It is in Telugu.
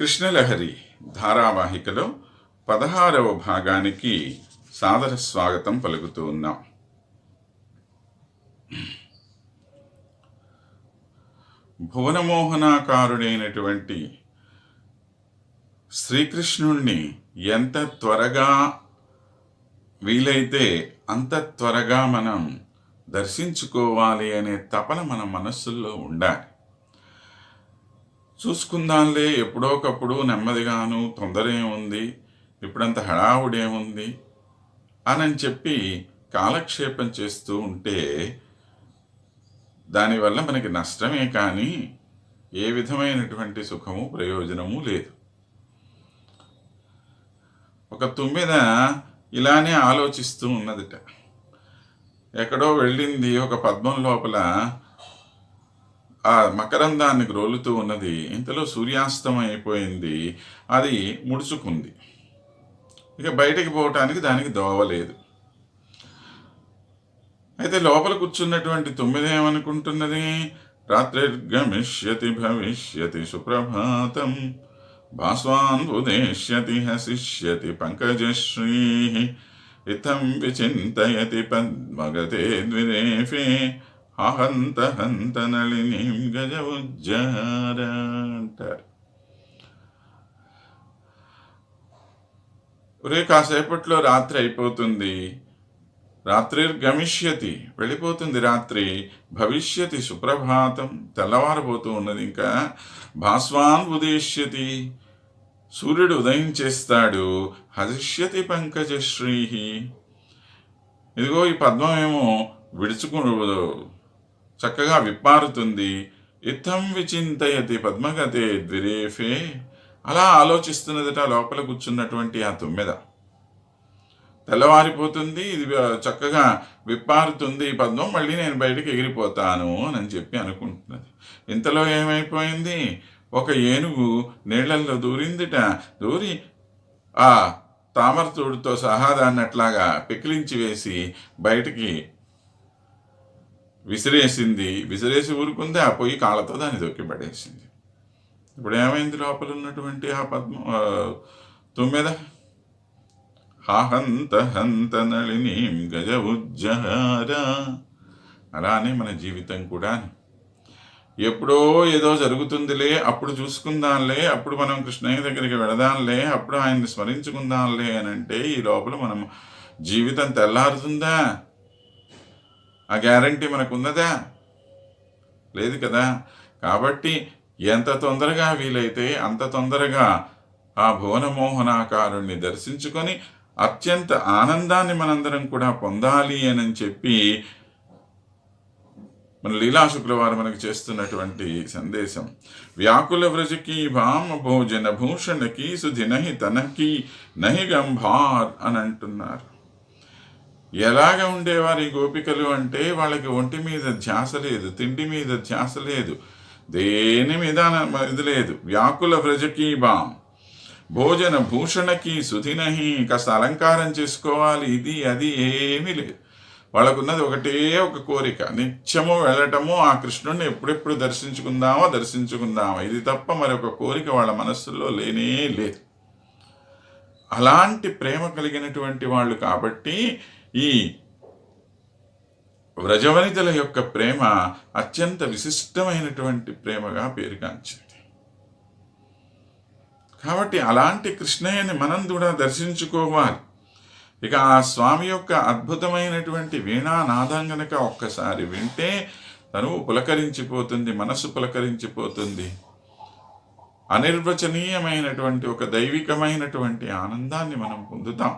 కృష్ణలహరి ధారావాహికలో 16వ భాగానికి సాదర స్వాగతం పలుకుతూ ఉన్నాం. భువనమోహనాకారుడైనటువంటి శ్రీకృష్ణుణ్ణి ఎంత త్వరగా వీలైతే అంత త్వరగా మనం దర్శించుకోవాలి అనే తపన మన మనస్సుల్లో ఉండాలి. చూసుకుందాంలే, ఎప్పుడోకప్పుడు నెమ్మదిగాను, తొందర ఏముంది, ఇప్పుడంత హడావుడేముంది అని చెప్పి కాలక్షేపం చేస్తూ ఉంటే దానివల్ల మనకి నష్టమే కానీ ఏ విధమైనటువంటి సుఖము ప్రయోజనము లేదు. ఒక తుమ్మెద ఇలానే ఆలోచిస్తూ ఉన్నదిట. ఎక్కడో వెళ్ళింది, ఒక పద్మం లోపల ఆ మకరందాన్ని గ్రోలుతూ ఉన్నది. ఇంతలో సూర్యాస్తమం అయిపోయింది, అది ముడుచుకుంది. ఇక బయటికి పోవటానికి దానికి దోవలేదు. అయితే లోపల కూర్చున్నటువంటి తొమ్మిదేమనుకుంటున్నది, రాత్రిర్గమిష్యతి భవిష్యతి సుప్రభాతం భాస్వాన్ ఉదేశ్యతి హసిష్యతి పంకజశ్రీ ఇతం విచింతయతి పద్మగతే ద్విరేఫే హంత హంత నళినీం గజ ఉజ్జార అంటారు. ఒరే, కాసేపట్లో రాత్రి అయిపోతుంది. రాత్రిర్గమిష్యతి, వెళ్ళిపోతుంది రాత్రి. భవిష్యతి సుప్రభాతం, తెల్లవారబోతూ ఉన్నది. ఇంకా భాస్వాన్ ఉదేశ్యతి, సూర్యుడు ఉదయం చేస్తాడు. హసిష్యతి పంకజశ్రీ, ఇదిగో ఈ పద్మం ఏమో చక్కగా విప్పారుతుంది. ఇత్తం విచింతయతి పద్మగతే ద్విరేఫే, అలా ఆలోచిస్తున్నదట లోపల కూర్చున్నటువంటి ఆ తుమ్మెద. తెల్లవారిపోతుంది, ఇది చక్కగా విప్పారుతుంది ఈ పద్మం, మళ్ళీ నేను బయటికి ఎగిరిపోతాను అని చెప్పి అనుకుంటున్నది. ఇంతలో ఏమైపోయింది, ఒక ఏనుగు నీళ్లల్లో దూరిందిట. దూరి ఆ తామరతోడుతో సహా దాన్ని అట్లాగా పెకిలించి వేసి బయటికి విసిరేసి ఊరుకుంది. ఆ పొయ్యి కాళ్ళతో దాన్ని దొక్కి పడేసింది. ఇప్పుడు ఏమైంది, లోపల ఉన్నటువంటి ఆ తుమ్మెద హంత హంత నళినీం గజ ఉజ్జహార. అలానే మన జీవితం కూడా ఎప్పుడో ఏదో జరుగుతుందిలే, అప్పుడు చూసుకుందాంలే, అప్పుడు మనం కృష్ణయ్య దగ్గరికి వెళదాంలే, అప్పుడు ఆయన్ని స్మరించుకుందాంలే అని అంటే ఈ లోపల మనం జీవితం తెల్లారుతుందా? ఆ గ్యారంటీ మనకు ఉన్నదా? లేదు కదా. కాబట్టి ఎంత తొందరగా వీలైతే అంత తొందరగా ఆ భువనమోహనాకారుణ్ణి దర్శించుకొని అత్యంత ఆనందాన్ని మనందరం కూడా పొందాలి అని చెప్పి మన లీలా శుక్రవారం మనకు చేస్తున్నటువంటి సందేశం. వ్యాకుల వ్రజకి భామ భోజన భూషణకి సుధి నహి తనకి నహి గంభార్ అని అంటున్నారు. ఎలాగ ఉండేవారు ఈ గోపికలు అంటే, వాళ్ళకి ఒంటి మీద ధ్యాస లేదు, తిండి మీద ధ్యాస లేదు, దేని మీద ఇది లేదు. వ్యాకుల వ్రజకి బాం భోజన భూషణకి సుధినహి, కాస్త అలంకారం చేసుకోవాలి, ఇది అది ఏమీ లేదు. వాళ్ళకున్నది ఒకటే ఒక కోరిక, నిత్యము వెళ్ళటము, ఆ కృష్ణుడిని ఎప్పుడెప్పుడు దర్శించుకుందామా, ఇది తప్ప మరొక కోరిక వాళ్ళ మనస్సులో లేనే లేదు. అలాంటి ప్రేమ కలిగినటువంటి వాళ్ళు కాబట్టి ఈ వ్రజవనితల యొక్క ప్రేమ అత్యంత విశిష్టమైనటువంటి ప్రేమగా పేరుగాంచింది. కాబట్టి అలాంటి కృష్ణయ్యని మనం కూడా దర్శించుకోవాలి. ఇక ఆ స్వామి యొక్క అద్భుతమైనటువంటి వీణానాదం గనక ఒక్కసారి వింటే తనువు పులకరించిపోతుంది, మనస్సు పులకరించిపోతుంది. అనిర్వచనీయమైనటువంటి ఒక దైవికమైనటువంటి ఆనందాన్ని మనం పొందుతాం.